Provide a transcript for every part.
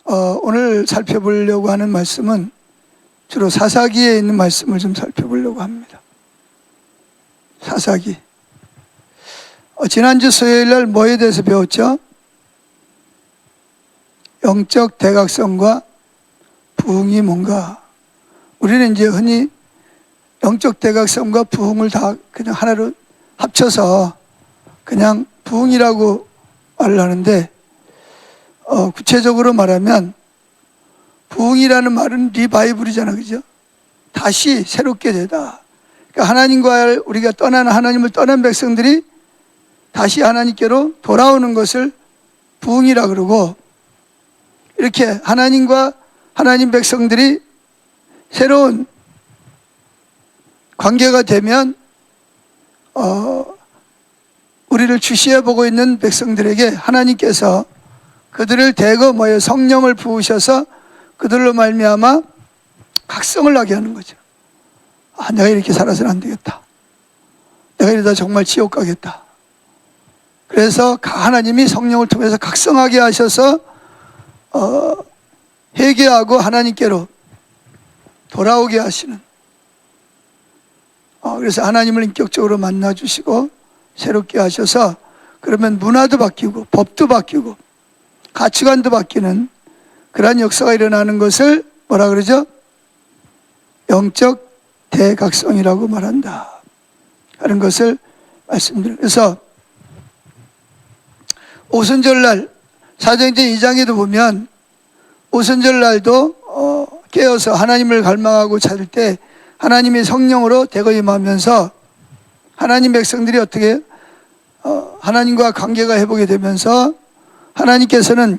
오늘 살펴보려고 하는 말씀은 주로 사사기에 있는 말씀을 좀 살펴보려고 합니다. 사사기. 지난주 수요일 날 뭐에 대해서 배웠죠? 영적 대각성과 부흥이 뭔가. 우리는 이제 흔히 영적 대각성과 부흥을 다 그냥 하나로 합쳐서 그냥 부흥이라고 말을 하는데, 구체적으로 말하면 부흥이라는 말은 리바이블이잖아, 그죠? 다시 새롭게 되다. 그러니까 하나님과 우리가 하나님을 떠난 백성들이 다시 하나님께로 돌아오는 것을 부흥이라 그러고, 이렇게 하나님과 하나님 백성들이 새로운 관계가 되면 우리를 주시해 보고 있는 백성들에게 하나님께서 그들을 대거 모여 성령을 부으셔서 그들로 말미암아 각성을 나게 하는 거죠. 내가 이렇게 살아서는 안 되겠다. 내가 이러다 정말 지옥 가겠다. 그래서 하나님이 성령을 통해서 각성하게 하셔서 회개하고 하나님께로 돌아오게 하시는, 그래서 하나님을 인격적으로 만나주시고 새롭게 하셔서, 그러면 문화도 바뀌고 법도 바뀌고 가치관도 바뀌는 그러한 역사가 일어나는 것을 뭐라 그러죠? 영적 대각성이라고 말한다 하는 것을 말씀드려요. 그래서 오순절날 사도행전 2장에도 보면 오순절날도 깨어서 하나님을 갈망하고 찾을 때 하나님이 성령으로 대거 임하면서 하나님 백성들이 어떻게 하나님과 관계가 회복이 되면서 하나님께서는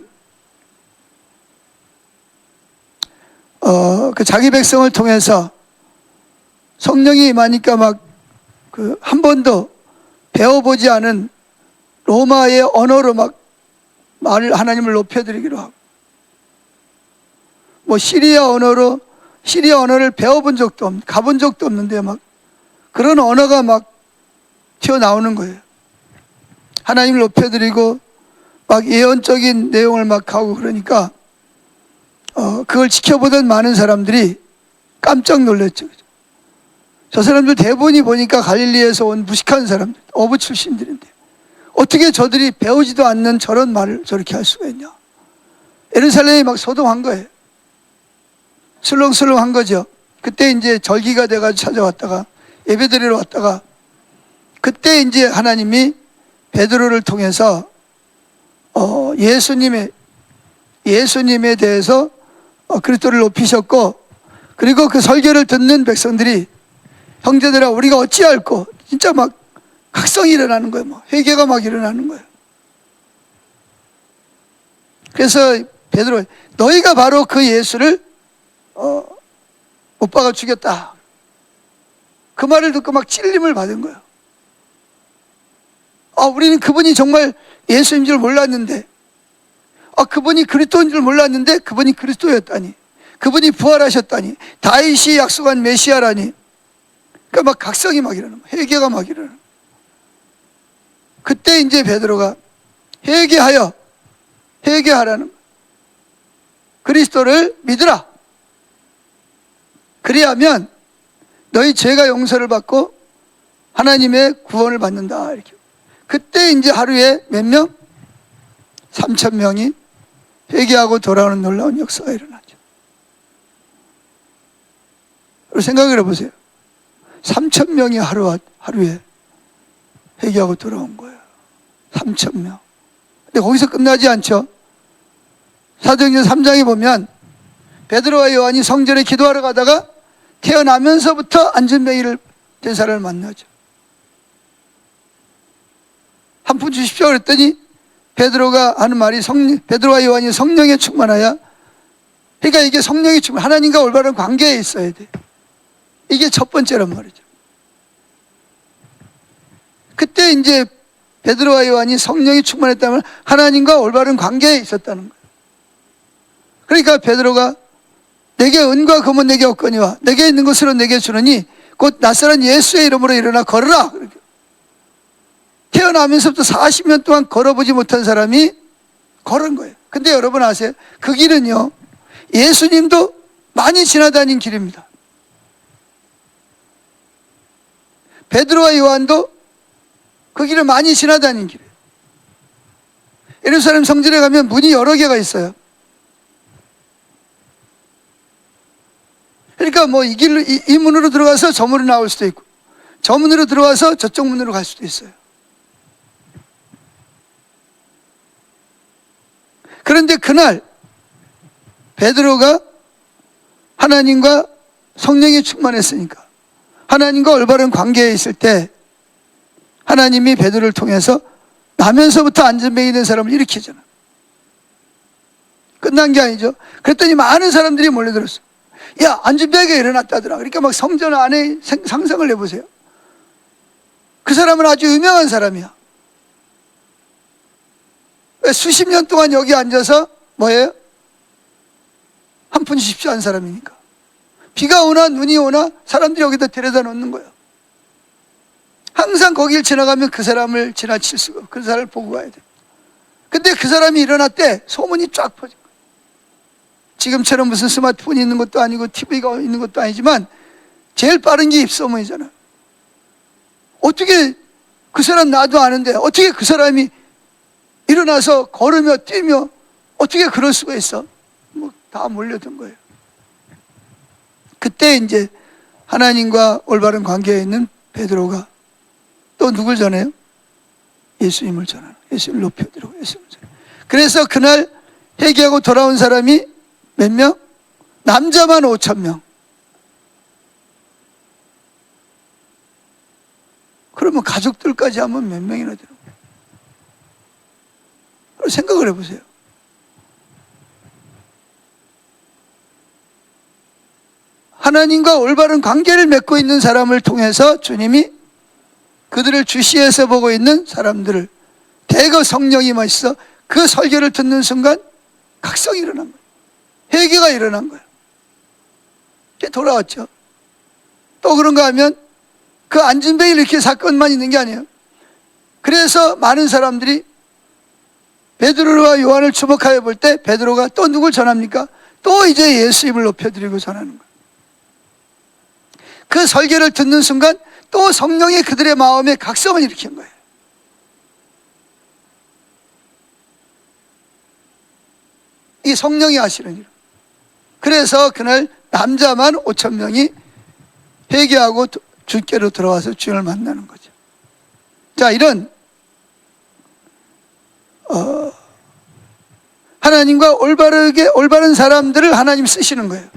그 자기 백성을 통해서 성령이 임하니까 막 한 번도 배워보지 않은 로마의 언어로 막 하나님을 높여드리기로 하고, 시리아 언어를 배워본 적도 없는, 가본 적도 없는데 막 그런 언어가 막 튀어나오는 거예요. 하나님을 높여드리고 막 예언적인 내용을 막 하고 그러니까 그걸 지켜보던 많은 사람들이 깜짝 놀랐죠. 저 사람들 대부분이 보니까 갈릴리에서 온 무식한 사람들, 어부 출신들인데 어떻게 저들이 배우지도 않는 저런 말을 저렇게 할 수가 있냐. 예루살렘이 막 소동한 거예요. 술렁술렁한 거죠. 그때 이제 절기가 돼가지고 찾아왔다가 예배드리러 왔다가, 그때 이제 하나님이 베드로를 통해서 예수님에 대해서 그리스도를 높이셨고, 그리고 그 설교를 듣는 백성들이 형제들아 우리가 어찌할꼬, 진짜 막 각성이 일어나는 거예요. 회개가 막 일어나는 거예요. 그래서 베드로, 너희가 바로 그 예수를 못 박아 죽였다. 그 말을 듣고 막 찔림을 받은 거예요. 우리는 그분이 정말 예수인 줄 몰랐는데, 그분이 그리스도인 줄 몰랐는데 그분이 그리스도였다니, 그분이 부활하셨다니, 다윗이 약속한 메시아라니. 그러니까 막 각성이 막 일어나는 거예요. 회개가 막 일어나는 거예요. 그때 이제 베드로가 회개하라는 거예요. 그리스도를 믿으라. 그리하면 너희 죄가 용서를 받고 하나님의 구원을 받는다. 이렇게. 그때 이제 하루에 몇 명? 3,000명이 회개하고 돌아오는 놀라운 역사가 일어나죠. 그리고 생각을 해보세요. 3,000명이 하루에 회개하고 돌아온 거예요. 3,000명. 근데 거기서 끝나지 않죠. 사도행전 3장에 보면 베드로와 요한이 성전에 기도하러 가다가 태어나면서부터 안전뱅이를 된 사람을 만나죠. 한 푼 주십시오 그랬더니 베드로가 하는 말이 베드로와 요한이 성령에 충만하여, 그러니까 이게 성령에 충만, 하나님과 올바른 관계에 있어야 돼. 이게 첫 번째란 말이죠. 그때 이제 베드로와 요한이 성령이 충만했다면 하나님과 올바른 관계에 있었다는 거예요. 그러니까 베드로가 내게 은과 금은 내게 없거니와 내게 있는 것으로 내게 주느니 곧 낯선 예수의 이름으로 일어나 걸으라. 태어나면서부터 40년 동안 걸어보지 못한 사람이 걸은 거예요. 근데 여러분 아세요? 그 길은요, 예수님도 많이 지나다닌 길입니다. 베드로와 요한도 그 길을 많이 지나다닌 길이에요. 예루살렘 성전에 가면 문이 여러 개가 있어요. 그러니까 뭐 이 길로, 이 문으로 들어가서 저 문으로 나올 수도 있고, 저 문으로 들어가서 저쪽 문으로 갈 수도 있어요. 그런데 그날 베드로가 하나님과 성령이 충만했으니까, 하나님과 올바른 관계에 있을 때 하나님이 베드로를 통해서 나면서부터 안전뱅이 된 사람을 일으키잖아. 끝난 게 아니죠. 그랬더니 많은 사람들이 몰려들었어. 야, 안전뱅이가 일어났다더라. 그러니까 막 성전 안에 상상을 해보세요. 그 사람은 아주 유명한 사람이야. 왜 수십 년 동안 여기 앉아서 뭐예요? 한 푼 쉽지 않은 사람이니까. 비가 오나 눈이 오나 사람들이 여기다 데려다 놓는 거예요. 항상 거길 지나가면 그 사람을 지나칠 수가 없고 그 사람을 보고 가야 돼. 근데 그 사람이 일어났대. 소문이 쫙 퍼진 거예요. 지금처럼 무슨 스마트폰이 있는 것도 아니고 TV가 있는 것도 아니지만 제일 빠른 게 입소문이잖아요. 어떻게 그 사람 나도 아는데 어떻게 그 사람이 일어나서 걸으며 뛰며 어떻게 그럴 수가 있어? 뭐 다 몰려든 거예요. 그때 이제 하나님과 올바른 관계에 있는 베드로가 또 누굴 전해요? 예수님을 전하는, 예수님을 높여드리고 예수님을 전해요. 그래서 그날 회개하고 돌아온 사람이 몇 명? 남자만 5,000명. 그러면 가족들까지 하면 몇 명이나 되는 거예요? 생각을 해보세요. 하나님과 올바른 관계를 맺고 있는 사람을 통해서 주님이 그들을 주시해서 보고 있는 사람들을 대거 성령이 임하셔서 그 설교를 듣는 순간 각성이 일어난 거예요. 회개가 일어난 거예요. 돌아왔죠. 또 그런가 하면 그 안진뱅이 이렇게 사건만 있는 게 아니에요. 그래서 많은 사람들이 베드로와 요한을 주목하여 볼 때 베드로가 또 누굴 전합니까? 또 이제 예수님을 높여드리고 전하는 거예요. 그 설교를 듣는 순간 또 성령이 그들의 마음에 각성을 일으킨 거예요. 이 성령이 하시는 일. 그래서 그날 남자만 5,000명이 회개하고 주께로 들어와서 주님을 만나는 거죠. 자, 이런 하나님과 올바른 사람들을 하나님 쓰시는 거예요.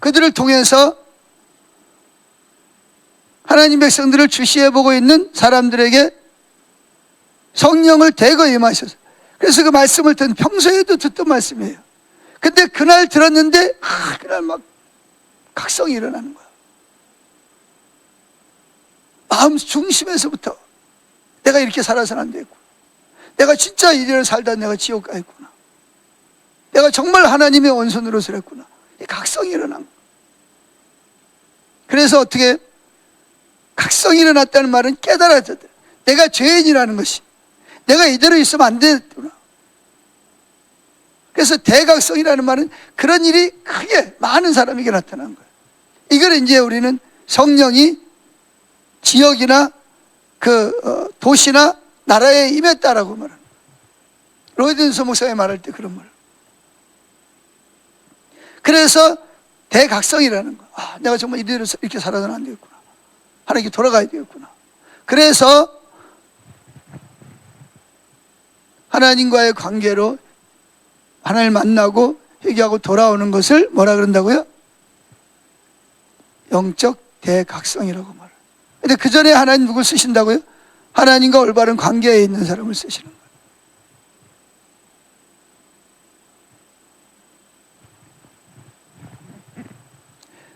그들을 통해서 하나님 백성들을 주시해 보고 있는 사람들에게 성령을 대거 임하셔서, 그래서 그 말씀을 평소에도 듣던 말씀이에요. 근데 그날 들었는데 그날 막 각성이 일어나는 거야. 마음 중심에서부터 내가 이렇게 살아서는 안 되겠구나. 내가 진짜 이대로 살다 내가 지옥 가겠구나. 내가 정말 하나님의 원손으로 살았구나. 이 각성이 일어난 거야. 그래서 어떻게 각성이 일어났다는 말은 깨달아야 돼. 내가 죄인이라는 것이, 내가 이대로 있으면 안 되겠구나. 그래서 대각성이라는 말은 그런 일이 크게 많은 사람에게 나타난 거예요. 이걸 이제 우리는 성령이 지역이나 도시나 나라에 임했다라고 말합니다. 로이든서 목사가 말할 때 그런 말. 그래서 대각성이라는 거. 내가 정말 이대로 이렇게 살아서는 안 되겠구나. 하나님께 돌아가야 되겠구나. 그래서 하나님과의 관계로 하나님을 만나고 회개하고 돌아오는 것을 뭐라 그런다고요? 영적 대각성이라고 말해요. 근데 그 전에 하나님 누굴 쓰신다고요? 하나님과 올바른 관계에 있는 사람을 쓰시는 거예요.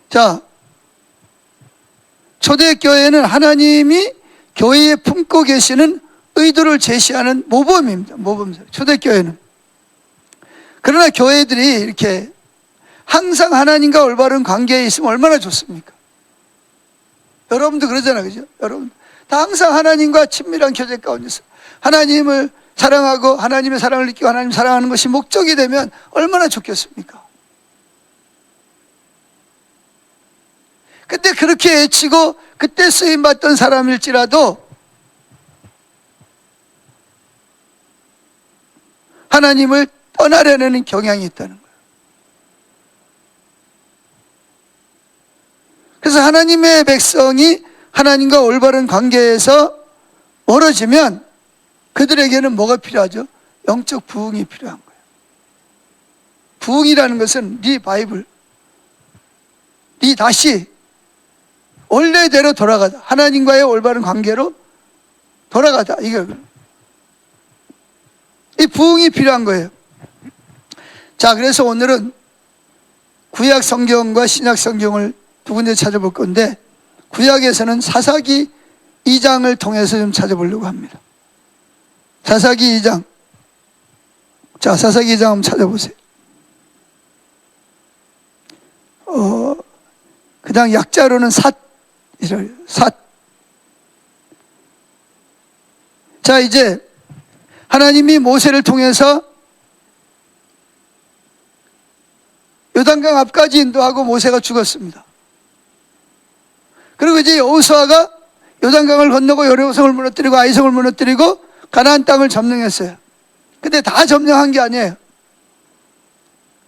자, 초대교회는 하나님이 교회에 품고 계시는 의도를 제시하는 모범입니다. 모범. 초대교회는. 그러나 교회들이 이렇게 항상 하나님과 올바른 관계에 있으면 얼마나 좋습니까? 여러분도 그러잖아요. 그죠? 여러분. 다 항상 하나님과 친밀한 교제 가운데서 하나님을 사랑하고 하나님의 사랑을 느끼고 하나님 사랑하는 것이 목적이 되면 얼마나 좋겠습니까? 근데 그렇게 외치고 그때 쓰임받던 사람일지라도 하나님을 떠나려는 경향이 있다는 거예요. 그래서 하나님의 백성이 하나님과 올바른 관계에서 멀어지면 그들에게는 뭐가 필요하죠? 영적 부흥이 필요한 거예요. 부흥이라는 것은 리바이블, 다시 원래대로 돌아가자, 하나님과의 올바른 관계로 돌아가자, 이게 이 부흥이 필요한 거예요. 자, 그래서 오늘은 구약 성경과 신약 성경을 두 군데 찾아볼 건데, 구약에서는 사사기 2장을 통해서 좀 찾아보려고 합니다. 사사기 2장. 자, 사사기 2장 한번 찾아보세요. 그냥 약자로는 삿이래요. 삿. 자, 이제 하나님이 모세를 통해서 요단강 앞까지 인도하고 모세가 죽었습니다. 그리고 이제 여호수아가 요단강을 건너고 여리고성을 무너뜨리고 아이성을 무너뜨리고 가나안 땅을 점령했어요. 근데 다 점령한 게 아니에요.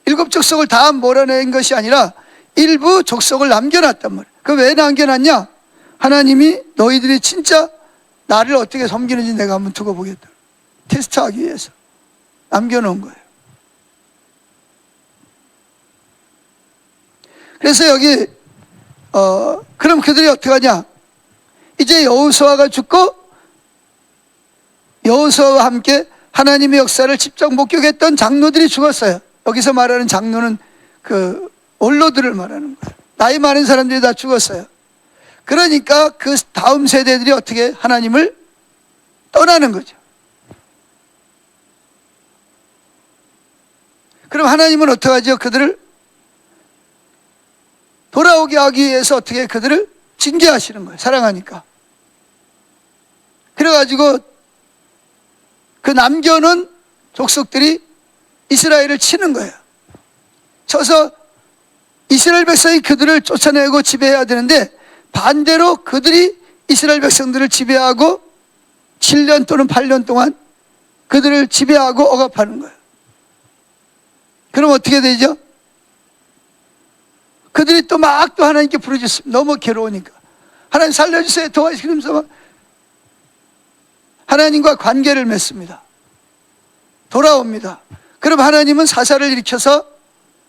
7 족속을 다 몰아낸 것이 아니라 일부 족속을 남겨놨단 말이에요. 그 왜 남겨놨냐? 하나님이 너희들이 진짜 나를 어떻게 섬기는지 내가 한번 두고 보겠다, 테스트하기 위해서 남겨놓은 거예요. 그래서 여기 그럼 그들이 어떻게 하냐? 이제 여호수아가 죽고 여호수아와 함께 하나님의 역사를 직접 목격했던 장로들이 죽었어요. 여기서 말하는 장로는 그 원로들을 말하는 거예요. 나이 많은 사람들이 다 죽었어요. 그러니까 그 다음 세대들이 어떻게 하나님을 떠나는 거죠. 그럼 하나님은 어떻게 하죠? 그들을 돌아오게 하기 위해서 어떻게 그들을 징계하시는 거예요. 사랑하니까. 그래가지고 그 남겨놓은 족속들이 이스라엘을 치는 거예요. 쳐서 이스라엘 백성이 그들을 쫓아내고 지배해야 되는데 반대로 그들이 이스라엘 백성들을 지배하고 7년 또는 8년 동안 그들을 지배하고 억압하는 거예요. 그럼 어떻게 되죠? 그들이 또 막 또 하나님께 부르짖습니다. 너무 괴로우니까. 하나님 살려주세요, 도와주시면서 하나님과 관계를 맺습니다. 돌아옵니다. 그럼 하나님은 사사를 일으켜서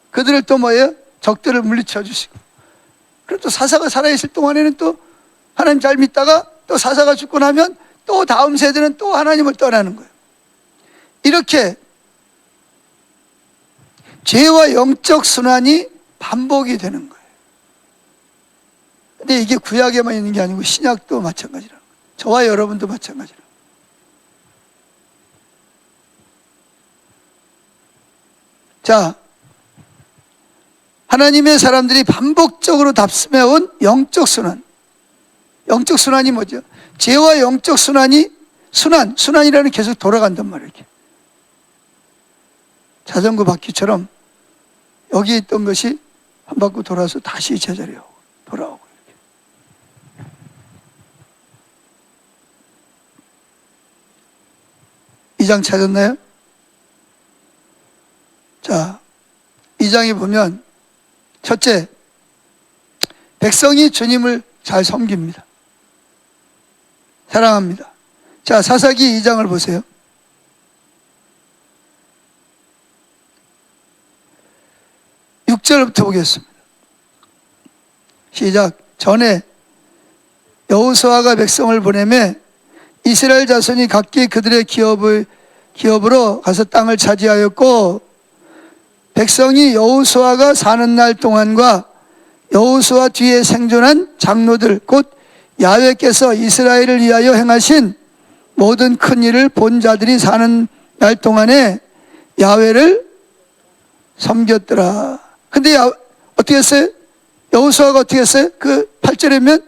그들을 또 뭐예요? 적들을 물리쳐 주시고, 그럼 또 사사가 살아있을 동안에는 또 하나님 잘 믿다가 또 사사가 죽고 나면 또 다음 세대는 또 하나님을 떠나는 거예요. 이렇게 죄와 영적 순환이 반복이 되는 거예요. 근데 이게 구약에만 있는 게 아니고 신약도 마찬가지라는 거예요. 저와 여러분도 마찬가지라는 거예요. 자, 하나님의 사람들이 반복적으로 답습해온 영적 순환. 영적 순환이 뭐죠? 죄와 영적 순환이 순환이라는 게 계속 돌아간단 말이에요. 이렇게. 자전거 바퀴처럼 여기 있던 것이 한 바퀴 돌아서 다시 제자리에 돌아오고 이렇게. 이 장 찾았나요? 자, 이 장에 보면 첫째, 백성이 주님을 잘 섬깁니다. 사랑합니다. 자, 사사기 2장을 보세요. (6절부터) 보겠습니다. 시작. 전에 여호수아가 백성을 보내매 이스라엘 자손이 각기 그들의 기업으로 가서 땅을 차지하였고, 백성이 여호수아가 사는 날 동안과 여호수아 뒤에 생존한 장로들 곧 야훼께서 이스라엘을 위하여 행하신 모든 큰 일을 본 자들이 사는 날 동안에 야훼를 섬겼더라. 근데 어떻게 했어요? 여호수아가 어떻게 했어요? 그 8절에면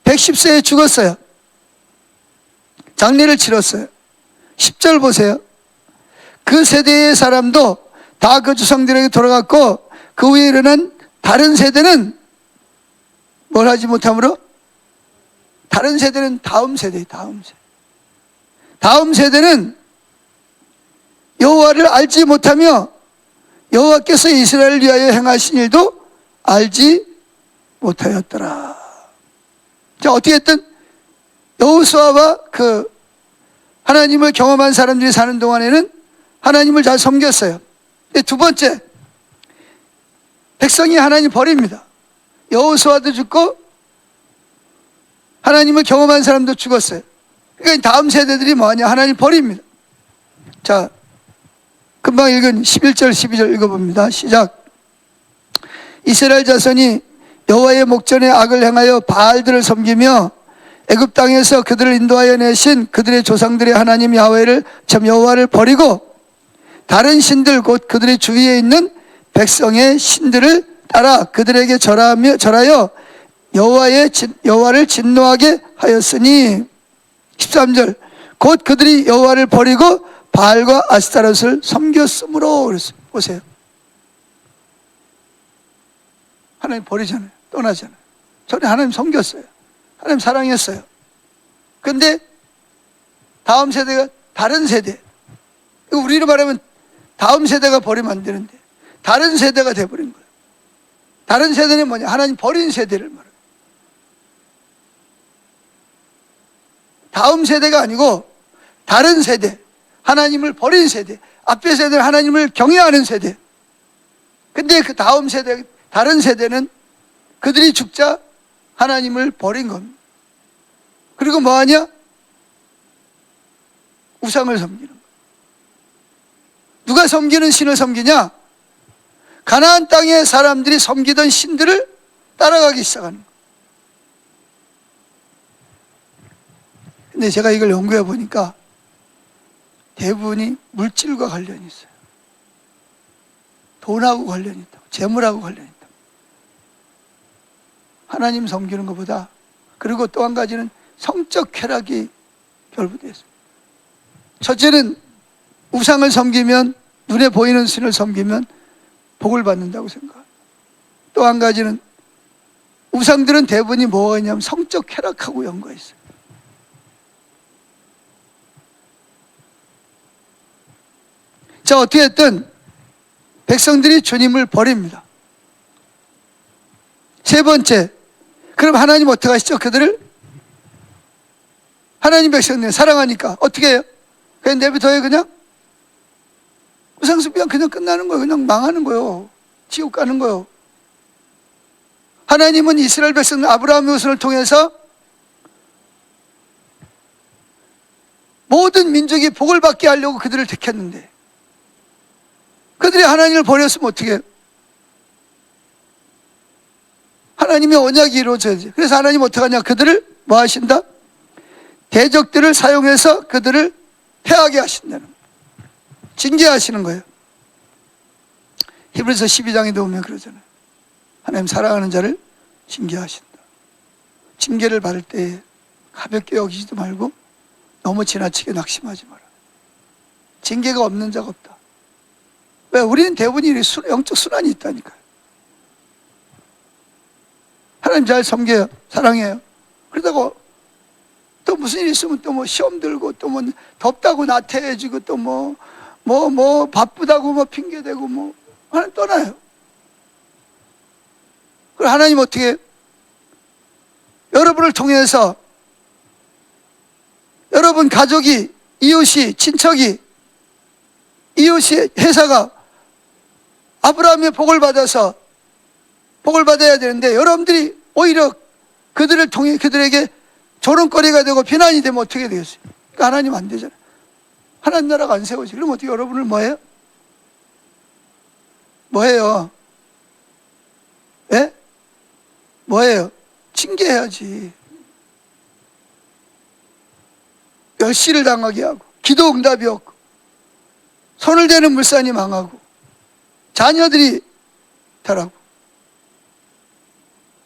110세에 죽었어요. 장례를 치렀어요. 10절 보세요. 그 세대의 사람도 다 그 조상들에게 돌아갔고 그 후에 일어난 다른 세대는 뭘 하지 못함으로? 다른 세대는 다음 세대. 다음 세대는 여호와를 알지 못하며 여호와께서 이스라엘을 위하여 행하신 일도 알지 못하였더라. 자, 어떻게든 여호수아와 그 하나님을 경험한 사람들이 사는 동안에는 하나님을 잘 섬겼어요. 근데 두 번째, 백성이 하나님 버립니다. 여호수아도 죽고 하나님을 경험한 사람도 죽었어요. 그러니까 다음 세대들이 뭐하냐? 하나님 버립니다. 자, 금방 읽은 11절 12절 읽어봅니다. 시작. 이스라엘 자손이 여호와의 목전에 악을 행하여 바알들을 섬기며 애굽 땅에서 그들을 인도하여 내신 그들의 조상들의 하나님 야훼를 참 여호와를 버리고 다른 신들 곧 그들의 주위에 있는 백성의 신들을 따라 그들에게 절하여 여호와를 진노하게 하였으니 13절 곧 그들이 여호와를 버리고 바알과 아스타롯을 섬겼으므로. 그랬어요. 보세요. 하나님 버리잖아요. 떠나잖아요. 전에 하나님 섬겼어요. 하나님 사랑했어요. 그런데 다음 세대가 다른 세대, 우리로 말하면 다음 세대가 버리면 안 되는데 다른 세대가 돼버린 거예요. 다른 세대는 뭐냐? 하나님 버린 세대를 말해요. 다음 세대가 아니고 다른 세대, 하나님을 버린 세대, 앞에 세대는 하나님을 경외하는 세대. 근데 그 다음 세대, 다른 세대는 그들이 죽자 하나님을 버린 겁니다. 그리고 뭐하냐? 우상을 섬기는 거예요. 누가 섬기는 신을 섬기냐? 가나안 땅의 사람들이 섬기던 신들을 따라가기 시작하는 거예요. 근데 제가 이걸 연구해 보니까 대부분이 물질과 관련이 있어요. 돈하고 관련이 있다고, 재물하고 관련이 있다고. 하나님 섬기는 것보다, 그리고 또 한 가지는 성적 쾌락이 결부되어 있습니다. 첫째는 우상을 섬기면, 눈에 보이는 신을 섬기면 복을 받는다고 생각합니다. 또 한 가지는 우상들은 대부분이 뭐가 있냐면 성적 쾌락하고 연관이 있어요. 자, 어떻게든 백성들이 주님을 버립니다. 세 번째, 그럼 하나님 어떻게 하시죠? 그들을 하나님 백성들 사랑하니까 어떻게 해요? 그냥 내비둬요. 그냥 우상숭배가 그냥 끝나는 거예요. 그냥 망하는 거예요. 지옥 가는 거예요. 하나님은 이스라엘 백성 아브라함의 후손을 통해서 모든 민족이 복을 받게 하려고 그들을 택했는데 그들이 하나님을 버렸으면 어떻게 해요? 하나님의 언약이 이루어져야지. 그래서 하나님 어떻게 하냐? 그들을 뭐 하신다? 대적들을 사용해서 그들을 패하게 하신다는 거예요. 징계하시는 거예요. 히브리서 12장에도 보면 그러잖아요. 하나님 사랑하는 자를 징계하신다. 징계를 받을 때 가볍게 여기지도 말고 너무 지나치게 낙심하지 마라. 징계가 없는 자가 없다. 왜? 우리는 대부분이 영적 순환이 있다니까요. 하나님 잘 섬겨요. 사랑해요. 그러다가 또 무슨 일 있으면 또 뭐 시험 들고 또 뭐 덥다고 나태해지고 또 뭐 바쁘다고 뭐 핑계대고 뭐 하나님 떠나요. 그리고 하나님 어떻게 해요? 여러분을 통해서 여러분 가족이, 이웃이, 친척이, 이웃이, 회사가 아브라함의 복을 받아서 복을 받아야 되는데 여러분들이 오히려 그들을 통해 그들에게 조롱거리가 되고 비난이 되면 어떻게 되겠어요? 그러니까 하나님 안 되잖아요. 하나님 나라가 안 세워지. 그럼 어떻게 여러분을 뭐해요? 뭐해요? 예? 뭐해요? 징계해야지. 멸시를 당하게 하고 기도 응답이 없고 손을 대는 물산이 망하고 자녀들이 타라고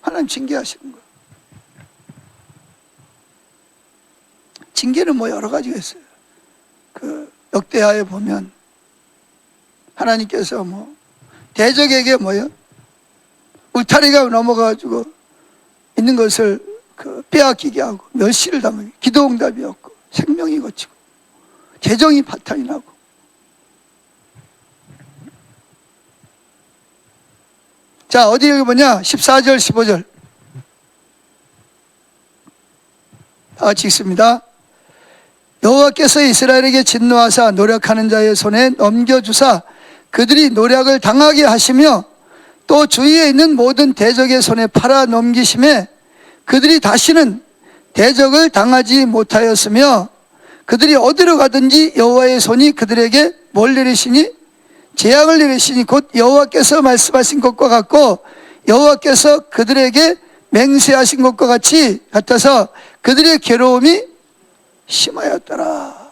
하나님 징계하시는 거예요. 징계는 뭐 여러 가지가 있어요. 그 역대하에 보면 하나님께서 뭐 대적에게 뭐요? 울타리가 넘어가지고 있는 것을 그 빼앗기게 하고 멸시를 당하게, 기도응답이 없고 생명이 거치고 재정이 파탄이 나고. 자, 어디 여기 뭐냐? 14절 15절 다 같이 읽습니다. 여호와께서 이스라엘에게 진노하사 노력하는 자의 손에 넘겨주사 그들이 노력을 당하게 하시며 또 주위에 있는 모든 대적의 손에 팔아 넘기심에 그들이 다시는 대적을 당하지 못하였으며 그들이 어디로 가든지 여호와의 손이 그들에게 뭘 내리시니? 재앙을 내리시니 곧 여호와께서 말씀하신 것과 같고 여호와께서 그들에게 맹세하신 것과 같아서 그들의 괴로움이 심하였더라.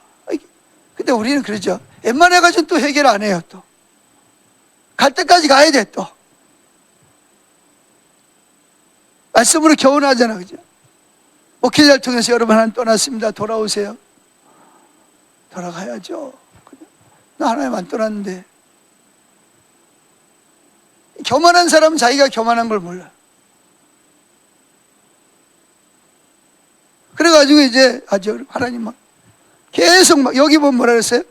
근데 우리는 그러죠. 웬만해가지고 또 해결 안 해요. 또 갈 때까지 가야 돼. 또 말씀으로 교훈하잖아, 그죠? 목회자를 통해서 여러분 하나님 떠났습니다. 돌아오세요. 돌아가야죠. 나 하나님 안 떠났는데. 교만한 사람은 자기가 교만한 걸 몰라. 그래가지고 이제 아주 하나님 막 계속 막 여기 보면 뭐라 그랬어요?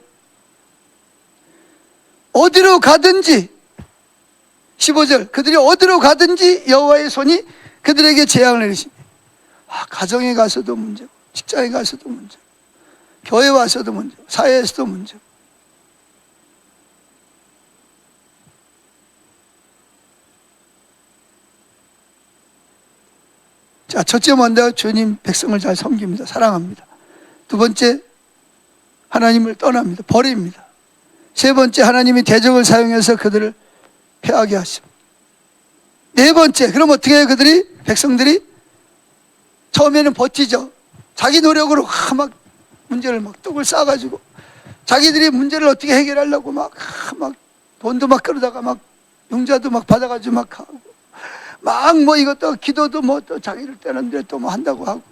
어디로 가든지 15절 그들이 어디로 가든지 여호와의 손이 그들에게 재앙을 내리시니. 가정에 가서도 문제고 직장에 가서도 문제고 교회 와서도 문제고 사회에서도 문제고. 자, 첫째 먼저 주님 백성을 잘 섬깁니다. 사랑합니다. 두 번째, 하나님을 떠납니다. 버립니다. 세 번째, 하나님이 대적을 사용해서 그들을 패하게 하십니다. 네 번째, 그럼 어떻게 해요? 백성들이 처음에는 버티죠. 자기 노력으로 막 문제를 막 떡을 쌓아가지고 자기들이 문제를 어떻게 해결하려고 막 돈도 막 끌어다가 막 융자도 막 받아가지고 막 하고 막 뭐 이것도 기도도 뭐 또 자기를 떼는데 또 뭐 한다고 하고.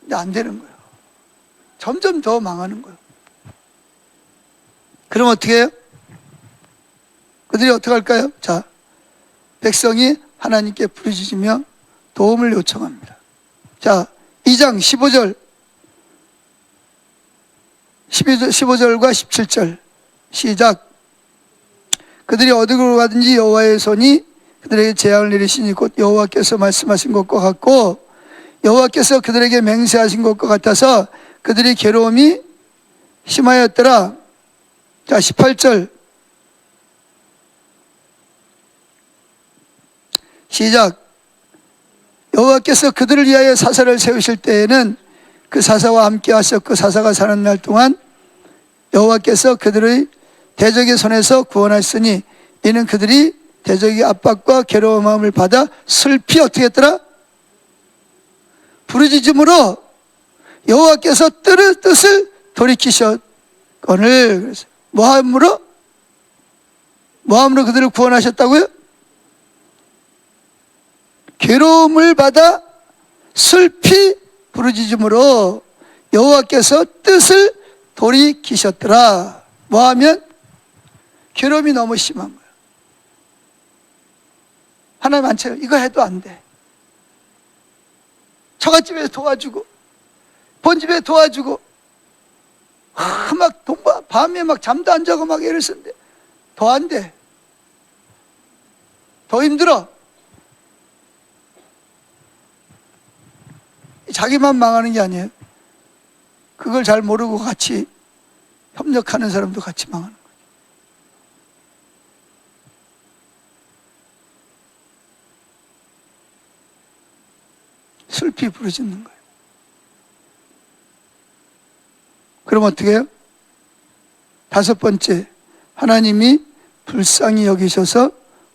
근데 안 되는 거예요. 점점 더 망하는 거예요. 그럼 어떻게 해요? 그들이 어떻게 할까요? 자, 백성이 하나님께 부르짖으며 도움을 요청합니다. 자, 2장 15절과 17절 시작. 그들이 어디로 가든지 여호와의 손이 그들에게 재앙을 내리시니 곧 여호와께서 말씀하신 것과 같고 여호와께서 그들에게 맹세하신 것과 같아서 그들이 괴로움이 심하였더라. 자, 18절 시작. 여호와께서 그들을 위하여 사사를 세우실 때에는 그 사사와 함께 하셨고 사사가 사는 날 동안 여호와께서 그들의 대적의 손에서 구원하셨으니 이는 그들이 대적의 압박과 괴로운 마음을 받아 슬피 어떻게 했더라? 부르짖음으로 여호와께서 뜻을 돌이키셨거늘. 그래서 뭐함으로 그들을 구원하셨다고요? 괴로움을 받아 슬피 부르짖음으로 여호와께서 뜻을 돌이키셨더라. 뭐하면? 괴로움이 너무 심한 거예요. 하나님 안 쳐요. 이거 해도 안 돼. 처갓집에서 도와주고 본집에 도와주고 막 밤에 막 잠도 안 자고 막 애를 쓰는데 더 안 돼. 더 힘들어. 자기만 망하는 게 아니에요. 그걸 잘 모르고 같이 협력하는 사람도 같이 망하는 거예요. 슬피 부르짖는 거예요. 그럼 어떻게 해요? 다섯 번째, 하나님이 불쌍히 여기셔서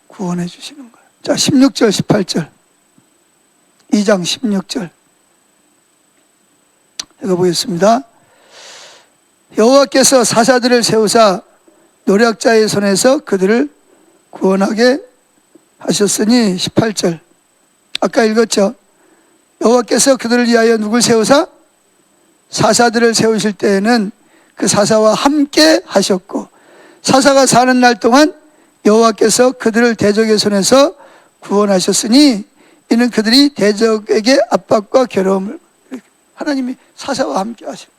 구원해 주시는 거예요. 자, 16절 18절 2장 16절 읽어보겠습니다. 여호와께서 사사들을 세우사 노략자의 손에서 그들을 구원하게 하셨으니 18절 아까 읽었죠. 여호와께서 그들을 위하여 누굴 세우사? 사사들을 세우실 때에는 그 사사와 함께 하셨고, 사사가 사는 날 동안 여호와께서 그들을 대적의 손에서 구원하셨으니 이는 그들이 대적에게 압박과 괴로움을, 하나님이 사사와 함께 하십니다.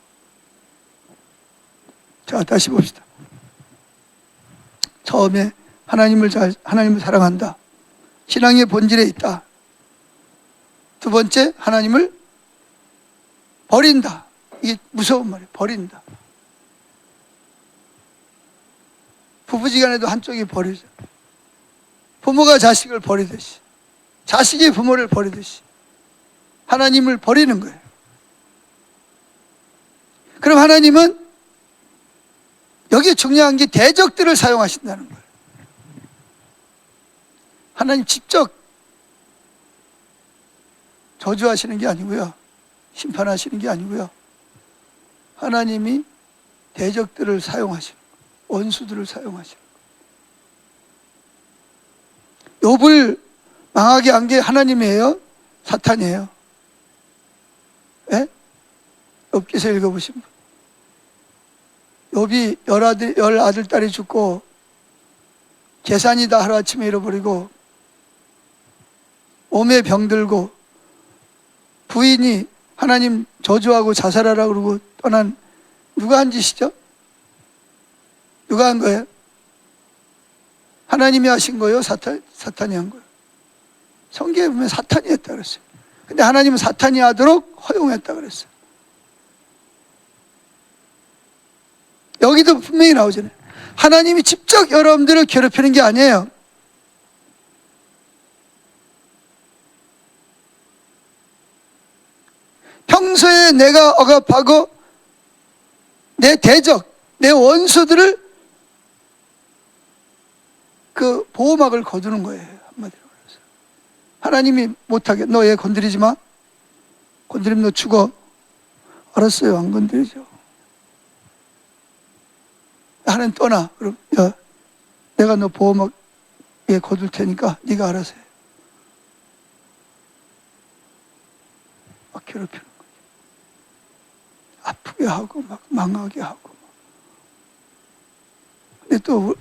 자, 다시 봅시다. 처음에 하나님을 사랑한다. 신앙의 본질에 있다. 두 번째, 하나님을 버린다. 이게 무서운 말이에요. 버린다. 부부지간에도 한쪽이 버리죠. 부모가 자식을 버리듯이, 자식이 부모를 버리듯이 하나님을 버리는 거예요. 그럼 하나님은 여기 중요한 게 대적들을 사용하신다는 거예요. 하나님 직접 저주하시는 게 아니고요, 심판하시는 게 아니고요, 하나님이 대적들을 사용하시는 거예요. 원수들을 사용하시는 거예요. 욥을 망하게 한 게 하나님이에요? 사탄이에요? 예? 욥기서 읽어보시면 욥이 열 아들 딸이 죽고 재산이 다 하루아침에 잃어버리고 몸에 병들고 부인이 하나님 저주하고 자살하라고 그러고 떠난, 누가 한 짓이죠? 누가 한 거예요? 하나님이 하신 거예요? 사탄이 한 거예요? 성경에 보면 사탄이 했다 그랬어요. 근데 하나님은 사탄이 하도록 허용했다 그랬어요. 여기도 분명히 나오잖아요. 하나님이 직접 여러분들을 괴롭히는 게 아니에요. 평소에 내가 억압하고 내 대적, 내 원수들을 그 보호막을 거두는 거예요. 한마디로 말해서. 하나님이 못하게, 너 얘 건드리지 마. 건드리면 너 죽어. 알았어요. 안 건드리죠. 하나님 떠나. 그럼 야, 내가 너 보호막 얘 거둘 테니까 네가 알아서 해. 막 괴롭히는 거죠. 아프게 하고 막 망하게 하고. 근데 또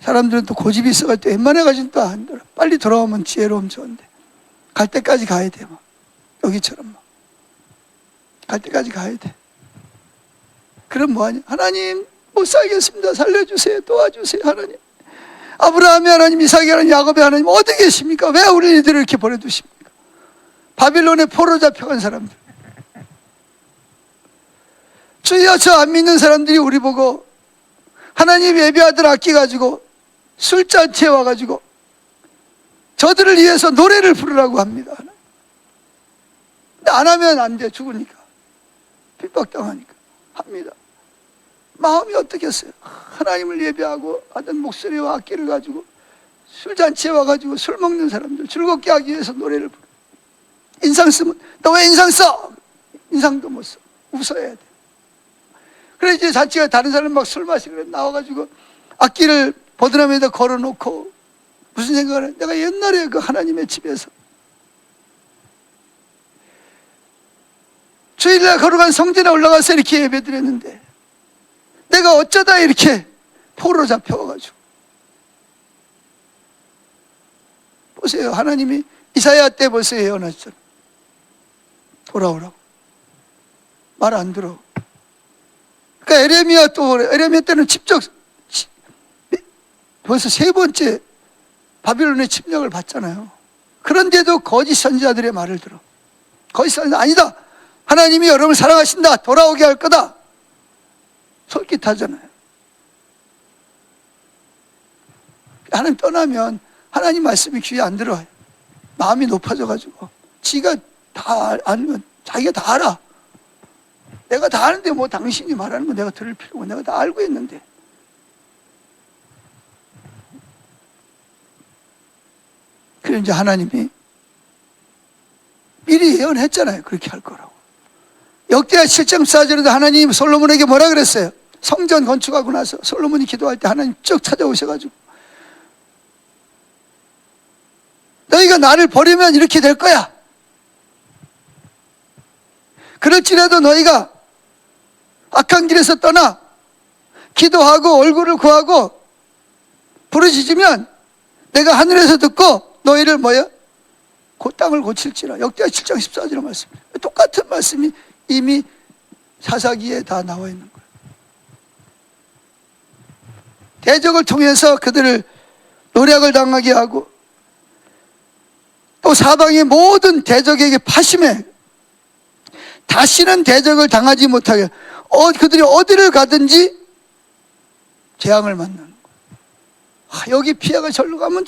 사람들은 또 고집이 있어가지고 웬만해가지고 또 안 돌아. 빨리 돌아오면 지혜로움 좋은데 갈 때까지 가야 돼. 막 여기처럼 막 갈 때까지 가야 돼. 그럼 뭐하냐? 하나님 못 살겠습니다. 살려주세요. 도와주세요. 하나님. 아브라함의 하나님, 이삭의 하나님, 야곱의 하나님 어디 계십니까? 왜 우리 이들을 이렇게 버려두십니까? 바빌론에 포로 잡혀간 사람들, 주여 저 안 믿는 사람들이 우리 보고 하나님 예배하들 아껴가지고 술잔치에 와가지고 저들을 위해서 노래를 부르라고 합니다. 근데 안 하면 안 돼. 죽으니까, 핍박당하니까 합니다. 마음이 어떻겠어요? 하나님을 예배하고 하던 목소리와 악기를 가지고 술잔치에 와가지고 술 먹는 사람들 즐겁게 하기 위해서 노래를 부르. 인상 쓰면 너 왜 인상 써? 인상도 못 써. 웃어야 돼. 그래 이제 잔치가 다른 사람 막 술 마시고 나와가지고 악기를 버드나무에다 걸어놓고 무슨 생각을 해? 내가 옛날에 그 하나님의 집에서 주일날 걸어간 성전에 올라가서 이렇게 예배드렸는데 내가 어쩌다 이렇게 포로 잡혀와가지고. 보세요. 하나님이 이사야 때 벌써 예언하셨잖아요. 돌아오라고. 말 안 들어. 그러니까 에레미야 또, 에레미야 때는 직접 벌써 세 번째 바빌론의 침략을 받잖아요. 그런데도 거짓 선지자들의 말을 들어. 거짓 선지자 아니다. 하나님이 여러분을 사랑하신다. 돌아오게 할 거다. 솔깃하잖아요. 하나님 떠나면 하나님 말씀이 귀에 안 들어와요. 마음이 높아져가지고 지가 다 알면 자기가 다 알아. 내가 다 아는데 뭐 당신이 말하는 거 내가 들을 필요가, 내가 다 알고 있는데. 그래서 이제 하나님이 미리 예언했잖아요. 그렇게 할 거라고. 역대하 7장 4절에도 하나님 솔로몬에게 뭐라 그랬어요? 성전 건축하고 나서 솔로몬이 기도할 때 하나님 쭉 찾아오셔가지고 너희가 나를 버리면 이렇게 될 거야. 그럴지라도 너희가 악한 길에서 떠나 기도하고 얼굴을 구하고 부르짖으면 내가 하늘에서 듣고 너희를 뭐야? 그 땅을 고칠지라. 역대하 7장 14절의 말씀입니다. 똑같은 말씀이 이미 사사기에 다 나와 있는 거예요. 대적을 통해서 그들을 노략을 당하게 하고 또 사방의 모든 대적에게 파심해 다시는 대적을 당하지 못하게 그들이 어디를 가든지 재앙을 만나는 거예요. 여기 피해가 절로 가면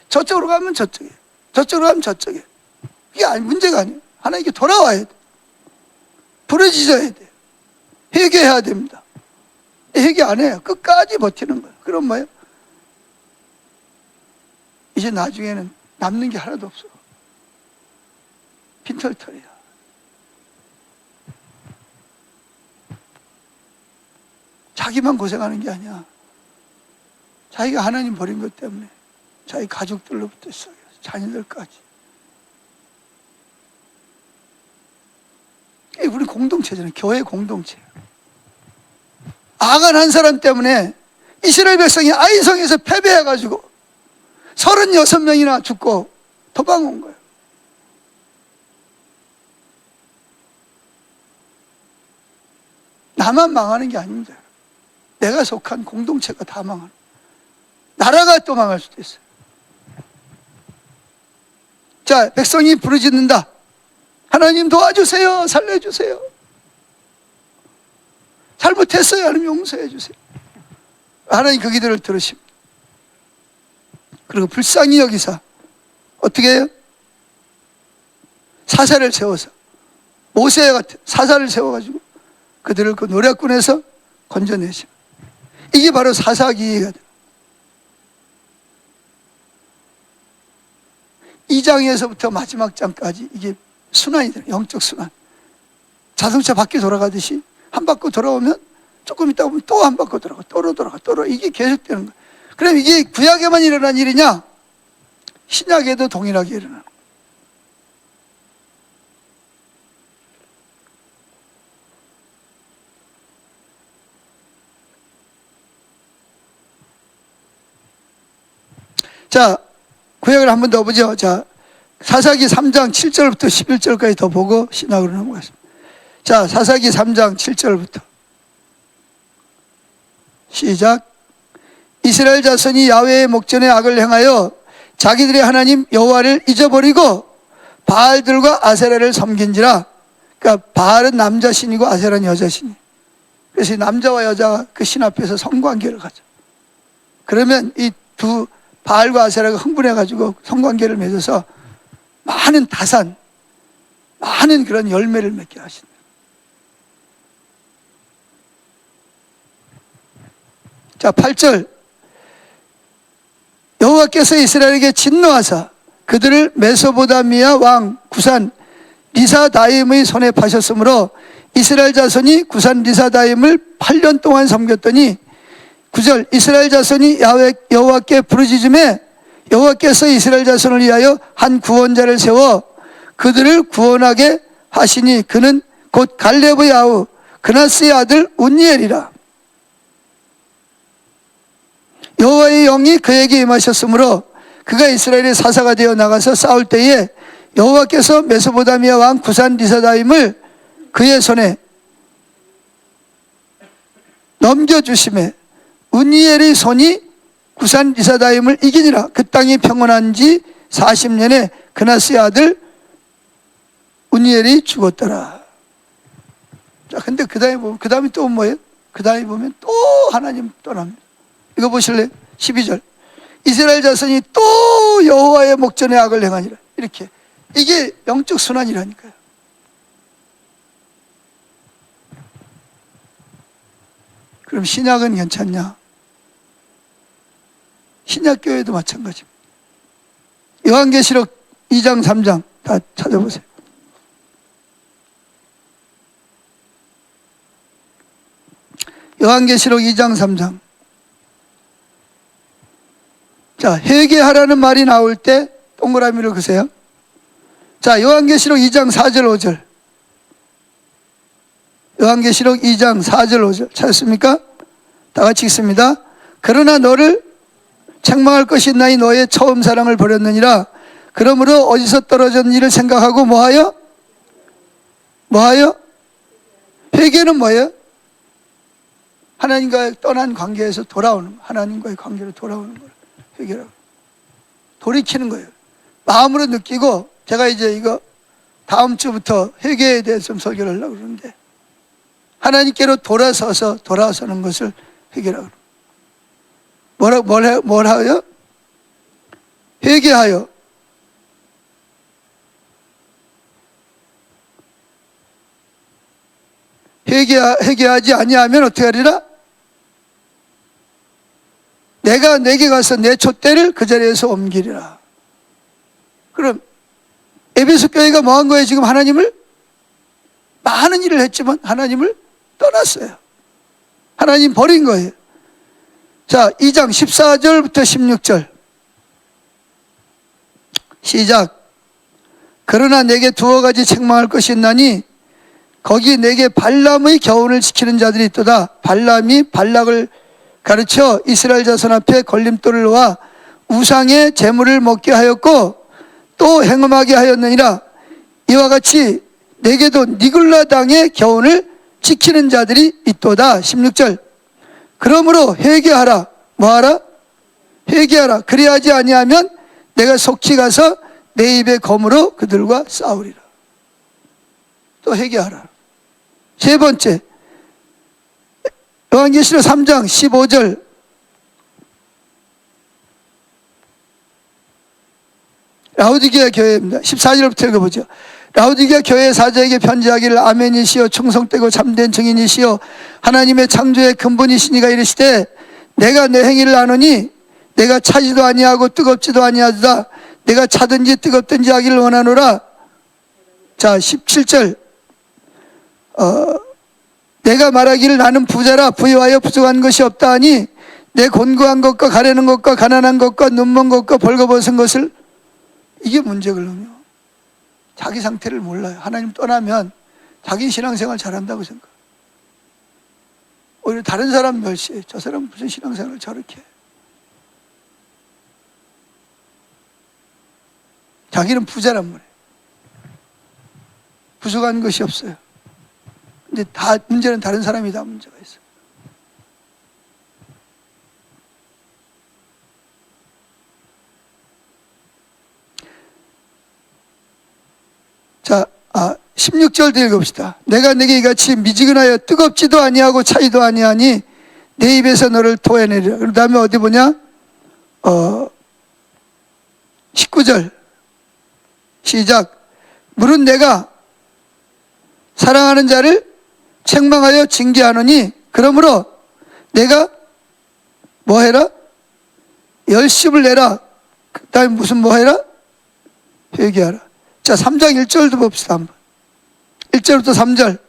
저쪽으로 가면 저쪽에, 저쪽으로 가면 저쪽에. 이게 문제가 아니에요. 하나님께 돌아와야 돼. 부르짖어야 돼. 회개해야 됩니다. 회개 안 해요. 끝까지 버티는 거예요. 그럼 뭐예요? 이제 나중에는 남는 게 하나도 없어. 빈털털이야. 자기만 고생하는 게 아니야. 자기가 하나님 버린 것 때문에 자기 가족들로부터 시작해서 자녀들까지. 우리 공동체잖아요. 교회 공동체. 아간 한 사람 때문에 이스라엘 백성이 아이성에서 패배해가지고 36명이나 죽고 도망온 거예요. 나만 망하는 게 아닙니다. 내가 속한 공동체가 다 망하는, 나라가 또 망할 수도 있어요. 자, 백성이 부르짖는다. 하나님 도와주세요. 살려주세요. 잘못했어요. 하나님 용서해 주세요. 하나님 그 기도를 들으십니다. 그리고 불쌍히 여기사 어떻게 해요? 사사를 세워서, 모세 같은 사사를 세워가지고 그들을 그 노략군에서 건져내십니다. 이게 바로 사사기가 돼요. 2장에서부터 마지막 장까지 이게 순환이 돼요. 영적 순환. 자동차 바퀴 돌아가듯이 한 바퀴 돌아오면 조금 있다 보면 또 한 바퀴 돌아가, 또로 돌아가, 또로. 이게 계속되는 거예요. 그럼 이게 구약에만 일어난 일이냐? 신약에도 동일하게 일어나는 거예요. 자, 구약을 한 번 더 보죠. 자, 사사기 3장 7절부터 11절까지 더 보고 신약으로 넘어가겠습니다. 자, 사사기 3장 7절부터 시작. 이스라엘 자손이 야훼의 목전에 악을 행하여 자기들의 하나님 여호와를 잊어버리고 바알들과 아세라를 섬긴지라. 그러니까 바알은 남자 신이고 아세라는 여자 신이. 그래서 남자와 여자가 그 신 앞에서 성관계를 가져. 그러면 이 두 바알과 아세라가 흥분해가지고 성관계를 맺어서 많은 다산, 많은 그런 열매를 맺게 하신다. 자, 8절. 여호와께서 이스라엘에게 진노하사 그들을 메소보다미아 왕 구산 리사다임의 손에 파셨으므로 이스라엘 자손이 구산 리사다임을 8년 동안 섬겼더니 9절. 이스라엘 자손이 여호와께 부르짖음에 여호와께서 이스라엘 자손을 위하여 한 구원자를 세워 그들을 구원하게 하시니 그는 곧 갈렙의 아우 그나스의 아들 운니엘이라. 여호와의 영이 그에게 임하셨으므로 그가 이스라엘의 사사가 되어 나가서 싸울 때에 여호와께서 메소보다미아 왕 구산 리사다임을 그의 손에 넘겨주심에 운니엘의 손이 구산 리사다임을 이기니라. 그 땅이 평온한 지 40년에 그나스의 아들 운니엘이 죽었더라. 자, 근데 그 다음에 또 뭐예요? 그 다음에 보면 또 하나님 떠납니다. 이거 보실래요? 12절. 이스라엘 자손이 또 여호와의 목전에 악을 행하니라. 이렇게. 이게 영적 순환이라니까요. 그럼 신약은 괜찮냐? 신약교회도 마찬가지입니다. 요한계시록 2장 3장 다 찾아보세요. 요한계시록 2장 3장. 자, 회개하라는 말이 나올 때 동그라미를 그으세요. 자, 요한계시록 2장 4절 5절. 요한계시록 2장 4절 5절 찾았습니까? 다 같이 읽습니다. 그러나 너를 책망할 것이 있나니 너의 처음 사랑을 버렸느니라. 그러므로 어디서 떨어졌는지를 생각하고 뭐하여? 회개는 뭐예요? 하나님과의 떠난 관계에서 돌아오는 거. 하나님과의 관계로 돌아오는 걸 회개라고. 돌이키는 거예요. 마음으로 느끼고, 제가 이제 이거 다음 주부터 회개에 대해서 좀 설교를 하려고 그러는데, 하나님께로 돌아서는 것을 회개라고 그래요. 뭘 하여? 회개하여. 회개하지 아니하면 어떻게 하리라? 내가 내게 가서 내 촛대를 그 자리에서 옮기리라. 그럼 에베소 교회가 뭐 한 거예요? 지금 하나님을, 많은 일을 했지만 하나님을 떠났어요. 하나님 버린 거예요. 자, 2장 14절부터 16절 시작. 그러나 내게 두어 가지 책망할 것이 있나니 거기 내게 발람의 교훈을 지키는 자들이 있도다. 발람이 발락을 가르쳐 이스라엘 자손 앞에 걸림돌을 놓아 우상의 재물을 먹게 하였고 또 행음하게 하였느니라. 이와 같이 내게도 니글라 당의 교훈을 지키는 자들이 있도다. 16절. 그러므로 회개하라. 뭐하라? 회개하라. 그리하지 아니하면 내가 속히 가서 내 입의 검으로 그들과 싸우리라. 또 회개하라. 세 번째, 요한계시록 3장 15절. 라오디게아 교회입니다. 14절부터 읽어보죠. 라오디게아 교회 사자에게 편지하기를 아멘이시여 충성되고 참된 증인이시여 하나님의 창조의 근본이시니가 이르시되 내가 내 행위를 아노니 내가 차지도 아니하고 뜨겁지도 아니하다. 내가 차든지 뜨겁든지 하기를 원하노라. 자, 17절. 내가 말하기를 나는 부자라 부유하여 부족한 것이 없다 하니 내 곤고한 것과 가려는 것과 가난한 것과 눈먼 것과 벌거벗은 것을, 이게 문제거든요. 자기 상태를 몰라요. 하나님 떠나면 자기 신앙생활 잘한다고 생각. 오히려 다른 사람 멸시해. 저 사람은 무슨 신앙생활을 저렇게 해. 자기는 부자란 말이에요. 부족한 것이 없어요. 근데 다 문제는 다른 사람이 다 문제가 있어요. 자, 16절도 읽읍시다. 내가 내게 이같이 미지근하여 뜨겁지도 아니하고 차이도 아니하니 내 입에서 너를 토해내리라. 그 다음에 어디 보냐? 19절 시작. 물은 내가 사랑하는 자를 책망하여 징계하노니 그러므로 내가 뭐 해라? 열심을 내라. 그 다음에 무슨 뭐 해라? 회개하라. 자, 3장 1절도 봅시다. 한번 1절부터 3절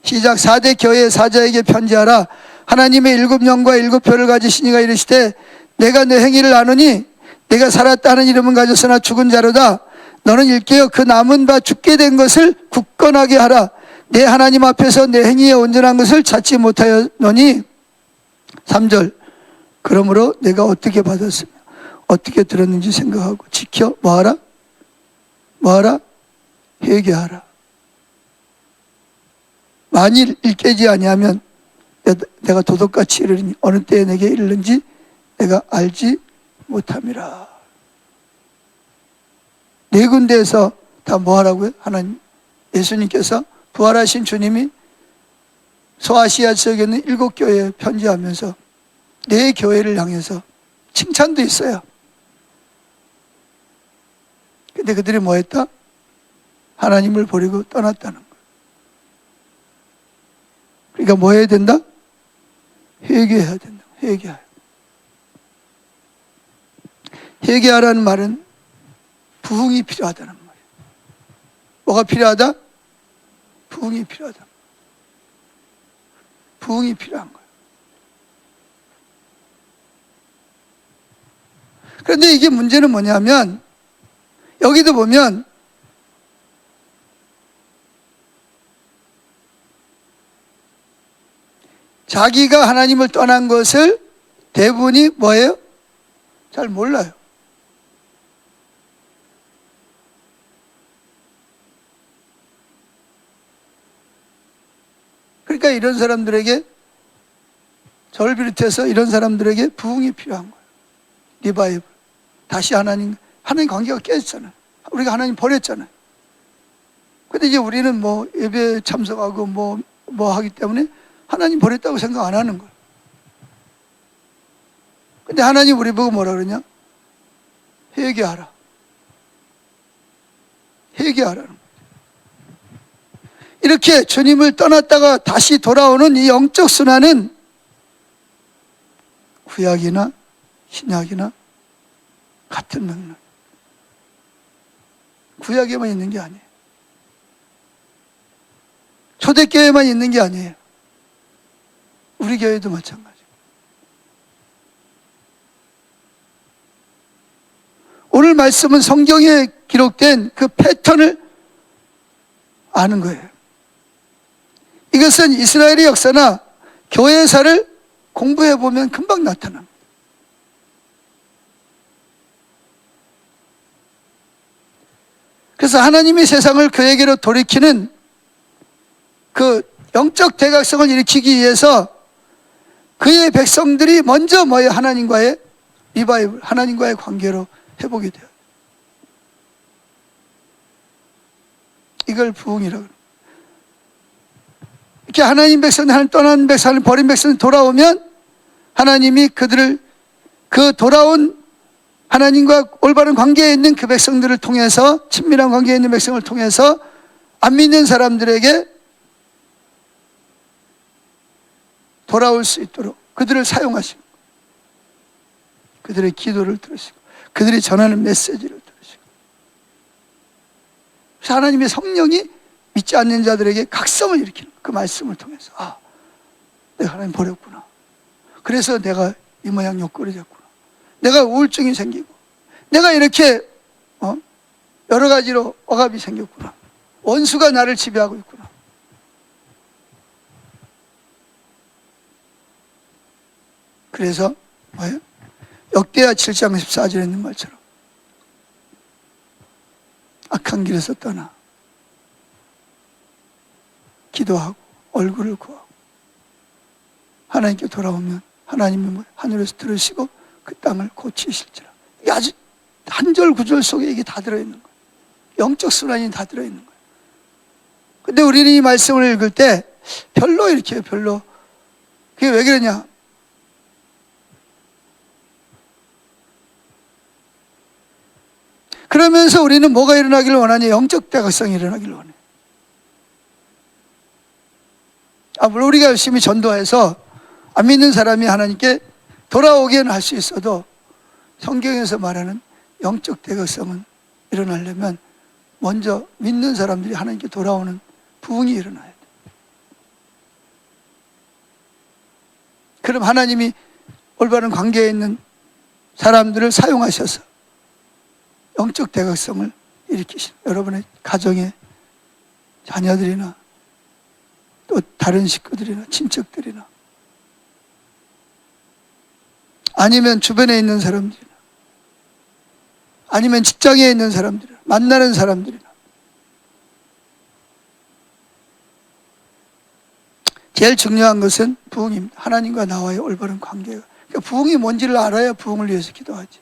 시작. 4대 교회 사자에게 편지하라. 하나님의 7영과 7표를 가지시니가 이르시되 내가 내 행위를 아노니 내가 살았다는 이름은 가졌으나 죽은 자로다. 너는 일깨어 그 남은 바 죽게 된 것을 굳건하게 하라. 내 하나님 앞에서 내 행위에 온전한 것을 찾지 못하였노니. 3절. 그러므로 내가 어떻게 받았으며 어떻게 들었는지 생각하고 지켜 뭐하라? 뭐하라? 회개하라. 만일 일깨지 아니하면 내가 도둑같이 이르니 어느 때에 내게 이르는지 내가 알지 못함이라. 네 군데에서 다 뭐하라고요? 하나님, 예수님께서 부활하신 주님이 소아시아 지역에 있는 7교회에 편지하면서 네 교회를 향해서 칭찬도 있어요. 근데 그들이 뭐 했다? 하나님을 버리고 떠났다는 거예요. 그러니까 뭐 해야 된다? 회개해야 된다. 회개하라. 회개하라는 말은 부흥이 필요하다는 말이에요. 뭐가 필요하다? 부흥이 필요하다. 부흥이 필요한 거예요. 그런데 이게 문제는 뭐냐면 여기도 보면 자기가 하나님을 떠난 것을 대부분이 뭐예요? 잘 몰라요. 그러니까 이런 사람들에게, 저를 비롯해서 이런 사람들에게 부흥이 필요한 거예요. 리바이벌. 다시 하나님 관계가 깨졌잖아요. 우리가 하나님 버렸잖아요. 근데 이제 우리는 뭐 예배 참석하고 뭐 하기 때문에 하나님 버렸다고 생각 안 하는 거예요. 근데 하나님 우리 보고 뭐라 그러냐? 회개하라. 회개하라는 거예요. 이렇게 주님을 떠났다가 다시 돌아오는 이 영적 순환은 구약이나 신약이나 같은 맥락. 구약에만 있는 게 아니에요. 초대교회만 있는 게 아니에요. 우리 교회도 마찬가지고. 오늘 말씀은 성경에 기록된 그 패턴을 아는 거예요. 이것은 이스라엘의 역사나 교회사를 공부해 보면 금방 나타납니다. 그래서 하나님이 세상을 그에게로 돌이키는 그 영적 대각성을 일으키기 위해서 그의 백성들이 먼저 뭐예요? 하나님과의 리바이벌, 하나님과의 관계로 회복이 돼요. 이걸 부흥이라고 합니다. 이렇게 하나님 백성들, 하나님 떠난 백성들, 버린 백성들 돌아오면 하나님이 그들을, 그 돌아온 하나님과 올바른 관계에 있는 그 백성들을 통해서, 친밀한 관계에 있는 백성을 통해서 안 믿는 사람들에게 돌아올 수 있도록 그들을 사용하시고, 그들의 기도를 들으시고, 그들이 전하는 메시지를 들으시고, 그래서 하나님의 성령이 믿지 않는 자들에게 각성을 일으키는 그 말씀을 통해서, 아, 내가 하나님 버렸구나. 그래서 내가 이 모양 욕구를 졌구나. 내가 우울증이 생기고, 내가 이렇게 여러 가지로 억압이 생겼구나. 원수가 나를 지배하고 있구나. 그래서 뭐예요? 역대하 7장 14절에 있는 말처럼 악한 길에서 떠나 기도하고 얼굴을 구하고 하나님께 돌아오면 하나님이 하늘에서 들으시고 그 땅을 고치실지라. 이게 아주 한 절 구절 속에 이게 다 들어있는 거예요. 영적 순환이 다 들어있는 거예요. 근데 우리는 이 말씀을 읽을 때 별로 이렇게 해요. 별로. 그게 왜 그러냐? 그러면서 우리는 뭐가 일어나기를 원하냐? 영적 대각성이 일어나기를 원해요. 물론 우리가 열심히 전도해서 안 믿는 사람이 하나님께 돌아오기는 할 수 있어도 성경에서 말하는 영적 대각성은 일어나려면 먼저 믿는 사람들이 하나님께 돌아오는 부흥이 일어나야 돼요. 그럼 하나님이 올바른 관계에 있는 사람들을 사용하셔서 영적 대각성을 일으키시는, 여러분의 가정의 자녀들이나 또 다른 식구들이나 친척들이나 아니면 주변에 있는 사람들이나 아니면 직장에 있는 사람들이나 만나는 사람들이나. 제일 중요한 것은 부흥입니다. 하나님과 나와의 올바른 관계가. 그러니까 부흥이 뭔지를 알아야 부흥을 위해서 기도하지.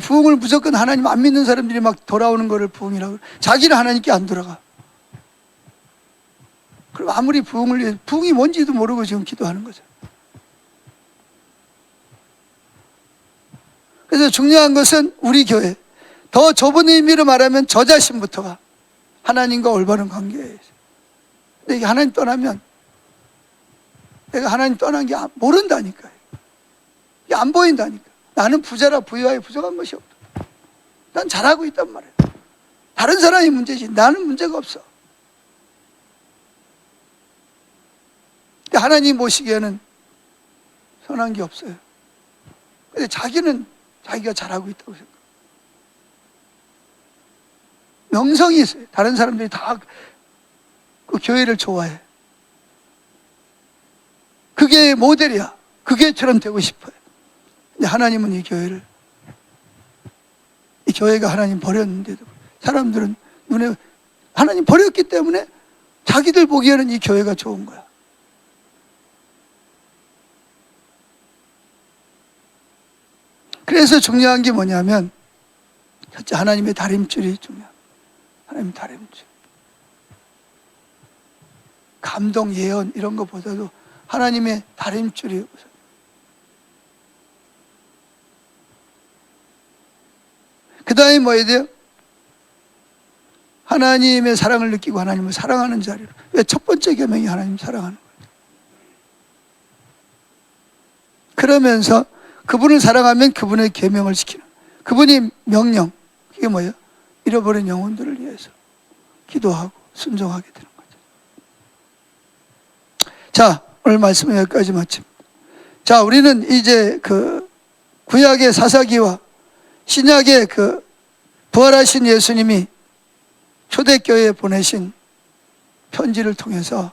부흥을 무조건 하나님 안 믿는 사람들이 막 돌아오는 거를 부흥이라고, 자기는 하나님께 안 돌아가. 그럼 아무리 부흥을 위해, 부흥이 뭔지도 모르고 지금 기도하는 거죠. 그래서 중요한 것은 우리 교회, 더 좁은 의미로 말하면 저 자신부터가 하나님과 올바른 관계에 있어요. 근데 이게 하나님 떠나면 내가 하나님 떠난 게 모른다니까요. 이게 안 보인다니까. 나는 부자라 부유하에 부족한 것이 없다. 난 잘하고 있단 말이에요. 다른 사람이 문제지 나는 문제가 없어. 근데 하나님 보시기에는 선한 게 없어요. 근데 자기는 자기가 잘하고 있다고 생각해요. 명성이 있어요. 다른 사람들이 다 그 교회를 좋아해. 그게 모델이야. 그 교회처럼 되고 싶어요. 근데 하나님은 이 교회가 하나님 버렸는데도 사람들은 눈에 하나님 버렸기 때문에 자기들 보기에는 이 교회가 좋은 거야. 그래서 중요한 게 뭐냐면 첫째, 하나님의 다림줄이 중요합니다. 하나님의 다림줄. 감동, 예언 이런 것보다도 하나님의 다림줄이 우선. 그 다음에 뭐 해야 돼요? 하나님의 사랑을 느끼고 하나님을 사랑하는 자리로. 왜? 첫 번째 계명이 하나님 사랑하는 거예요. 그러면서 그분을 사랑하면 그분의 계명을 지키는, 그분이 명령, 그게 뭐예요? 잃어버린 영혼들을 위해서 기도하고 순종하게 되는 거죠. 자, 오늘 말씀은 여기까지 마칩니다. 자, 우리는 이제 그 구약의 사사기와 신약의 그 부활하신 예수님이 초대교회에 보내신 편지를 통해서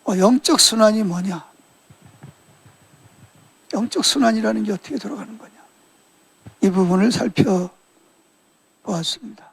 영적 순환이 뭐냐, 영적 순환이라는 게 어떻게 돌아가는 거냐, 이 부분을 살펴보았습니다.